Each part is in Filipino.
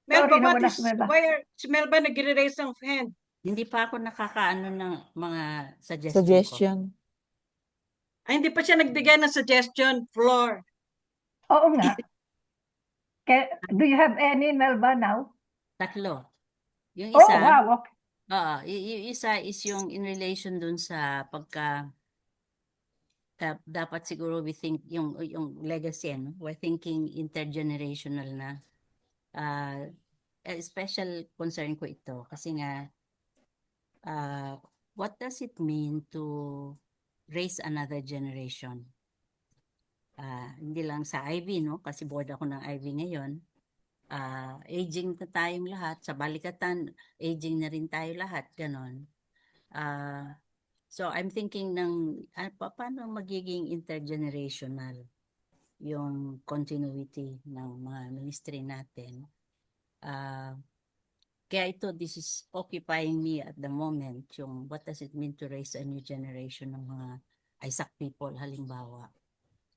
Melba, Sorry naman ako, Melba. si Melba nagre-raise ng hand. Hindi pa ako nakakaano ng mga suggestion ko. Suggestion. Ay, hindi pa siya nagbigay ng suggestion, floor. Oo nga. Do you have any, Melba, now? Tatlo. Yung Oh, isa, wow. Okay. yung isa is yung in relation dun sa pagka dapat siguro we think yung legacy, ano? We're thinking intergenerational na. Special concern ko ito kasi nga what does it mean to raise another generation? Hindi lang sa IV, no? Kasi board ako ng IV ngayon. Aging na tayong lahat. Sa balikatan, aging na rin tayo lahat. Ganon. So, I'm thinking ng paano magiging intergenerational yung continuity ng mga ministry natin. Kaya ito, this is occupying me at the moment, yung what does it mean to raise a new generation ng mga Isaac people, halimbawa.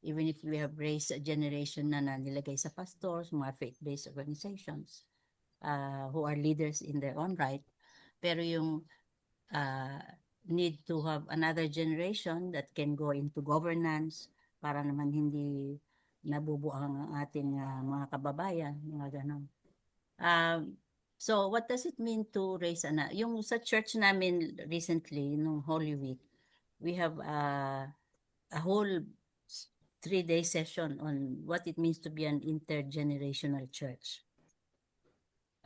Even if we have raised a generation na nilagay sa pastors, mga faith-based organizations, who are leaders in their own right, pero yung need to have another generation that can go into governance para naman hindi nabubuang ang ating mga kababayan, mga ganon. So what does it mean to raise yung sa church namin recently, nung Holy Week, we have a whole 3-day session on what it means to be an intergenerational church.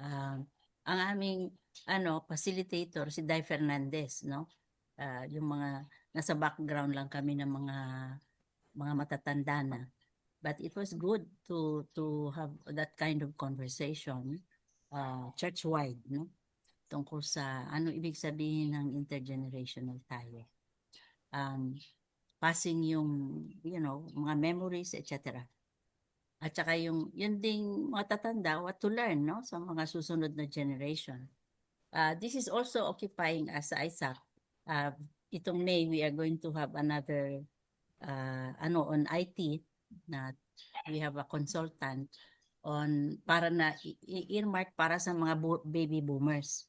Ang aming facilitator si Dai Fernandez, no? Yung mga nasa background lang kami ng mga matatanda na. But it was good to have that kind of conversation church-wide, no? Tungkol sa ano ibig sabihin ng intergenerational tayo. Passing yung, mga memories, etc. At saka yun ding matatanda, what to learn, no? Sa mga susunod na generation. This is also occupying us sa Isaac. Itong May, we are going to have another, on IT, na we have a consultant on, para na earmark para sa mga baby boomers.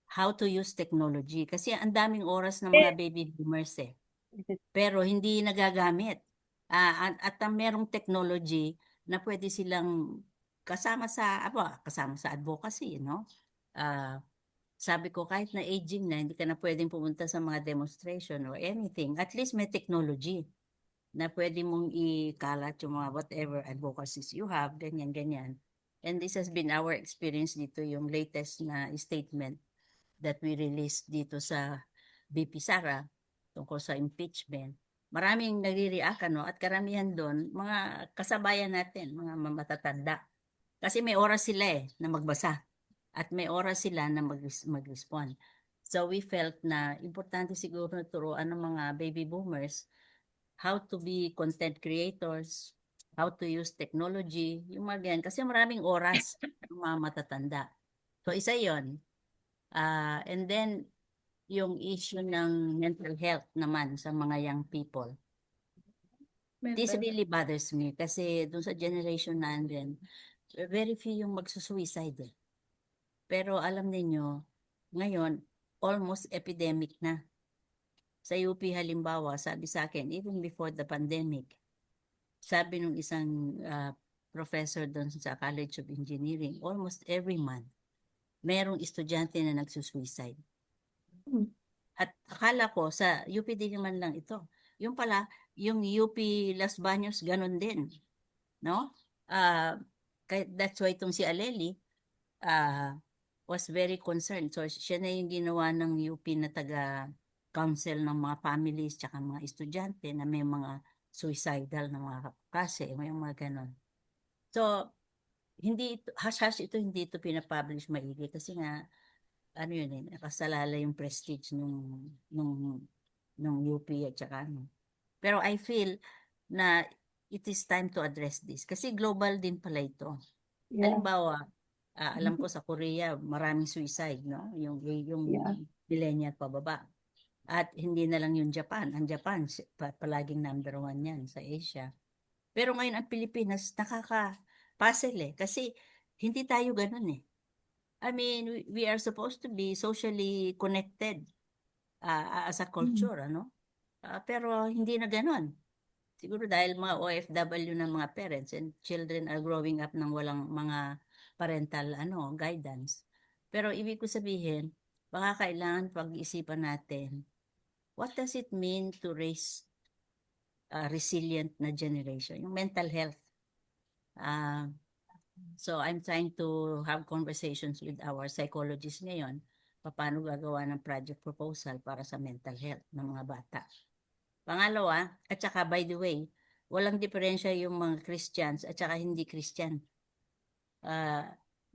How to use technology. Kasi ang daming oras ng mga baby boomers pero hindi nagagamit. At merong technology na pwede silang kasama sa advocacy, no? Sabi ko, kahit na aging na, hindi ka na pwedeng pumunta sa mga demonstration or anything. At least may technology na pwede mong ikalat yung mga whatever advocacies you have, ganyan. And this has been our experience dito, yung latest na statement that we released dito sa BP Sara tungkol sa impeachment. Maraming nagre-react, no? At karamihan doon, mga kasabayan natin, mga matatanda. Kasi may oras sila na magbasa. At may oras sila na mag-respond. So we felt na importante siguro na turuan ng mga baby boomers how to be content creators, how to use technology, yung mga ganyan. Kasi maraming oras ng mga matatanda. So isa yon. And then, yung issue ng mental health naman sa mga young people. This really bothers me kasi dun sa generation natin, very few yung magsusuicide. Pero alam niyo ngayon, almost epidemic na. Sa UP halimbawa, sabi sa akin, even before the pandemic, sabi nung isang professor doon sa College of Engineering, almost every month, merong estudyante na nagsusuicide. At akala ko sa UP din naman lang ito. Yung pala, yung UP Las Baños, ganun din. No? That's why itong si Aleli was very concerned. So siya na yung ginawa ng UP na taga-council ng mga families tsaka mga estudyante na may mga suicidal na mga klase, may mga ganun. So, hindi ito, hash ito, hindi ito pinapublish maigi kasi nga nakasalala yung prestige nung UP at saka Pero I feel na it is time to address this kasi global din pala ito. Yeah. Halimbawa, alam ko sa Korea, maraming suicide, no? Yung millennial pababa. At hindi na lang yung Japan. Ang Japan, palaging number 1 yan sa Asia. Pero ngayon ang Pilipinas, nakaka-puzzle kasi Hindi tayo ganun eh. I mean, we are supposed to be socially connected as a culture, ano? Pero hindi na ganun. Siguro dahil mga OFW ng mga parents and children are growing up ng walang mga parental guidance. Pero ibig ko sabihin, baka kailangan pag-isipan natin, what does it mean to raise a resilient na generation? Yung mental health. So I'm trying to have conversations with our psychologists ngayon, paano gagawa ng project proposal para sa mental health ng mga bata. Pangalawa, at saka by the way, walang diferensya yung mga Christians at saka hindi Christian.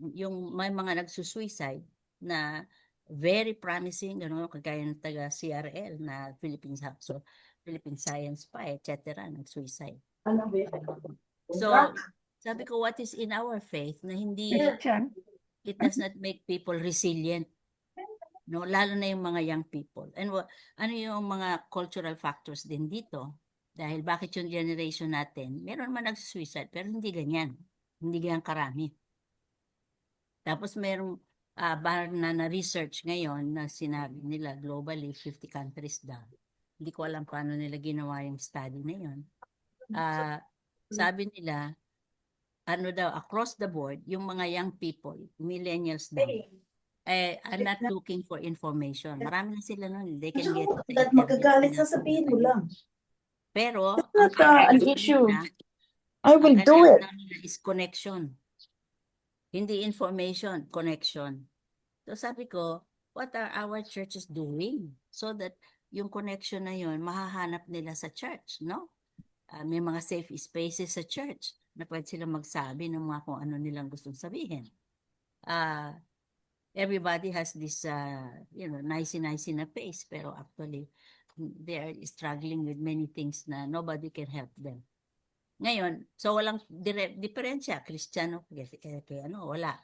Yung may mga nagsusuicide na very promising, kagaya ng taga CRL na Philippine Science pa, etc. nagsuicide. So, sabi ko, what is in our faith na hindi, Christian. it does not make people resilient. No, lalo na yung mga young people. And ano yung mga cultural factors din dito? Dahil bakit yung generation natin, meron man nagsusuicide, pero hindi ganyan. Hindi ganyan karami. Tapos merong na research ngayon na sinabi nila globally 50 countries daw. Hindi ko alam paano nila ginawa yung study na yun. Sabi nila, across the board, yung mga young people, millennials daw, are not looking for information. Marami na sila nun. They can get the internet. Magagalit, sasabihin mo lang. Pero, Not an issue. I will ang do it. kailangan nila is connection. Hindi information, connection. So sabi ko, what are our churches doing so that yung connection na yun, mahahanap nila sa church, no? May mga safe spaces sa church na pwede silang magsabi ng mga kung ano nilang gustong sabihin. Everybody has this, nicey-nicey na face, pero actually, they are struggling with many things na nobody can help them. Ngayon, so walang diferensya, Kristiyano, wala.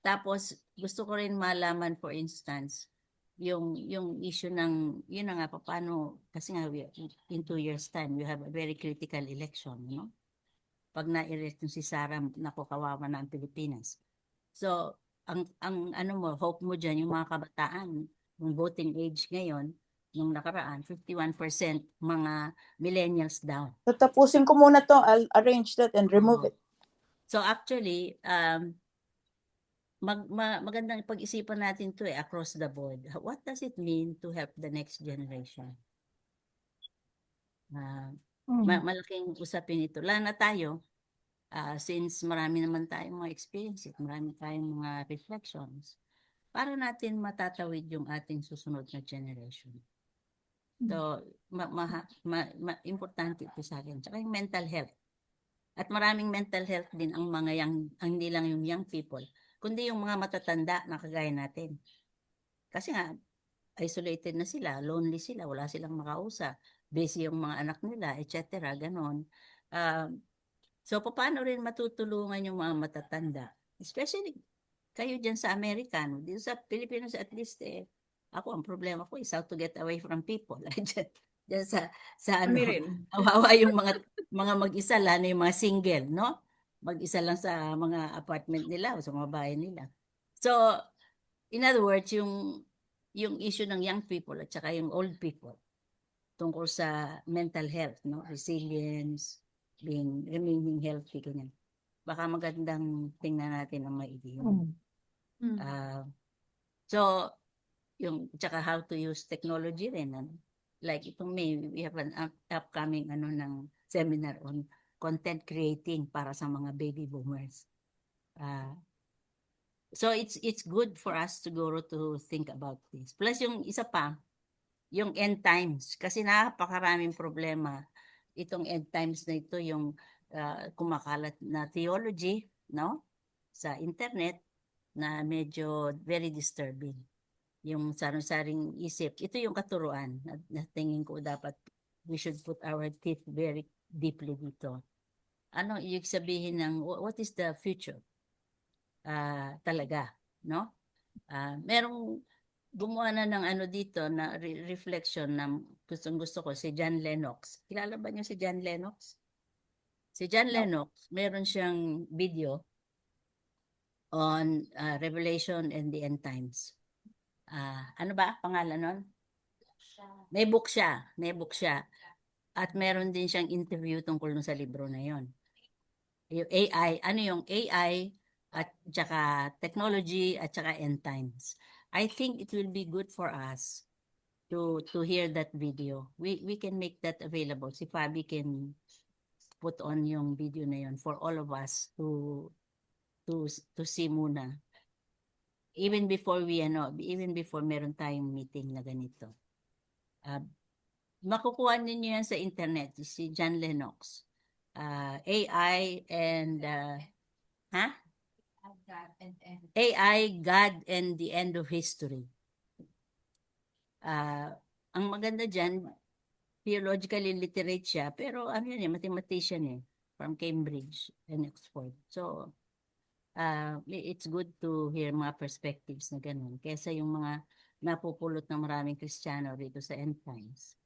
Tapos, gusto ko rin malaman, for instance, yung issue ng, yun na nga, paano, kasi nga, in 2 years' time, we have a very critical election, no? Pag na-elect yung si Sara, naku, kawawa na ang Pilipinas. So, hope mo dyan, yung mga kabataan, yung voting age ngayon, nung nakaraan, 51% mga millennials daw. Tatapusin ko muna to. I'll arrange that and remove it. So actually, magandang pag-isipan natin to across the board. What does it mean to help the next generation? Malaking usapin ito. Lalo na tayo, since marami naman tayong mga experiences, marami tayong mga reflections, para natin matatawid yung ating susunod na generation. So, importante ito sa akin. Tsaka yung mental health. At maraming mental health din ang mga hindi lang yung young people, kundi yung mga matatanda na kagaya natin. Kasi nga, isolated na sila, lonely sila, wala silang makausap, busy yung mga anak nila, etc. Ganon. So, paano rin matutulungan yung mga matatanda? Especially, kayo dyan sa Amerikano. Dito sa Pilipinas, at least, ako, ang problema ko is how to get away from people. Diyan sa kawawa yung mga mag-isa, lalo yung mga single, no? Mag-isa lang sa mga apartment nila o sa mga bahay nila. So, in other words, yung issue ng young people at saka yung old people tungkol sa mental health, no? Resilience, remaining healthy, ganyan. Baka magandang tingnan natin ang maigi yun. So, yung tsaka how to use technology rin. Like itong May, we have an upcoming ng seminar on content creating para sa mga baby boomers. So it's good for us to go to think about this. Plus yung isa pa, yung end times. Kasi napakaraming problema. Itong end times na ito, yung kumakalat na theology, no? Sa internet na medyo very disturbing. Yung sarong-saring isip. Ito yung katuruan na tingin ko dapat we should put our teeth very deeply dito. Anong ibig sabihin ng what is the future? Talaga, no? Merong gumawa na ng dito na reflection na gusto ko si John Lennox. Kilala ba niyo si John Lennox? Si John Lennox, meron siyang video on Revelation and the End Times. Ano ba pangalan nun? May book siya. At meron din siyang interview tungkol dun sa libro na yon. Yung AI, ano yung AI at saka technology at saka end times. I think it will be good for us to hear that video. We can make that available. Si Fabi can put on yung video na yon for all of us to see muna. Even before meron tayong meeting na ganito. Makukuha ninyo yan sa internet, si John Lennox. AI and AI, God and the End of History. Ang maganda dyan, theologically literate siya, pero ano yan, mathematician from Cambridge and Oxford. So, it's good to hear mga perspectives na ganun, kaysa yung mga napupulot ng maraming Kristiyano dito sa end times.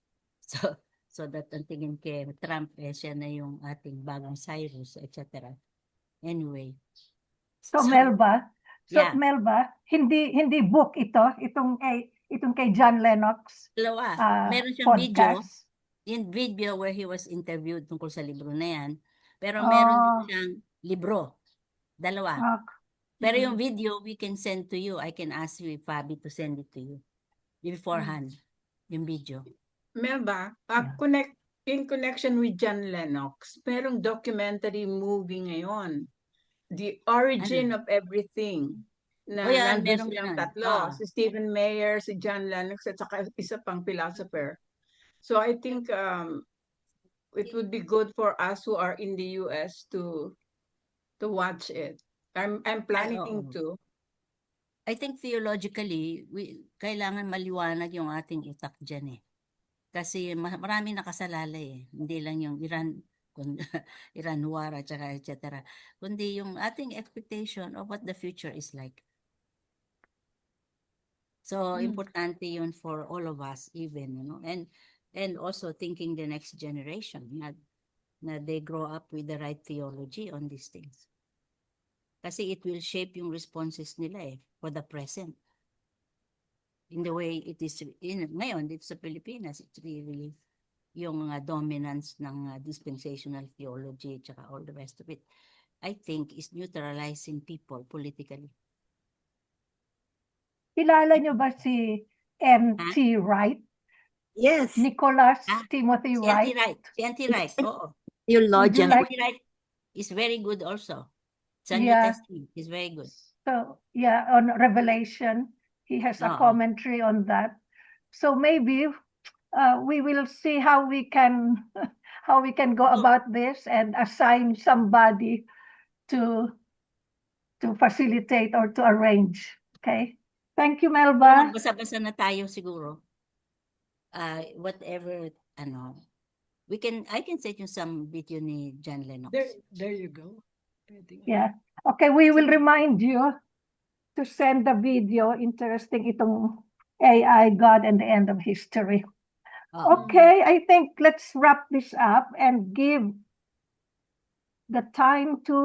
So that ang tingin kay Trump, siya na yung ating bagong Cyrus, etc. Anyway. So Melba, yeah. hindi book itong kay John Lennox. Dalawa. Meron siyang podcast. video where he was interviewed tungkol sa libro na yan. Pero meron din siyang libro. Dalawa. Pero yung video, we can send to you. I can ask you, Fabi, to send it to you beforehand. Yung video. Melba, in connection with John Lennox, merong documentary movie ngayon. The Origin of Everything. Na yan, nandun merong silang ganun. tatlo. Si Stephen Meyer, si John Lennox, at saka isa pang philosopher. So I think it would be good for us who are in the US to watch it. I'm planning to. I think theologically, kailangan maliwanag yung ating utak dyan Kasi marami nakasalalay Hindi lang yung Iran war at saka etc. Kundi yung ating expectation of what the future is like. So, importante yun for all of us even, and also thinking the next generation na they grow up with the right theology on these things. Kasi it will shape yung responses nila for the present. In the way it is ngayon dito sa Pilipinas, it's really yung dominance ng dispensational theology at saka all the rest of it, I think is neutralizing people politically. Kilala nyo ba si N.T. Wright? Yes. Nicholas Timothy Wright? Si N.T. Wright, oo. Theologian. Like- N.T. Wright is very good also. Sa New Yeah. Testament, is very good. So, yeah, on Revelation, he has a commentary on that. So maybe we will see how we can go about this and assign somebody to facilitate or to arrange. Okay. Thank you, Melba. Magbasa-basa na tayo siguro. Whatever, I can send you some video ni John Lennox. There you go. Yeah. Okay, we will remind you to send the video. Interesting itong AI, God and the End of History. Okay, I think let's wrap this up and give the time to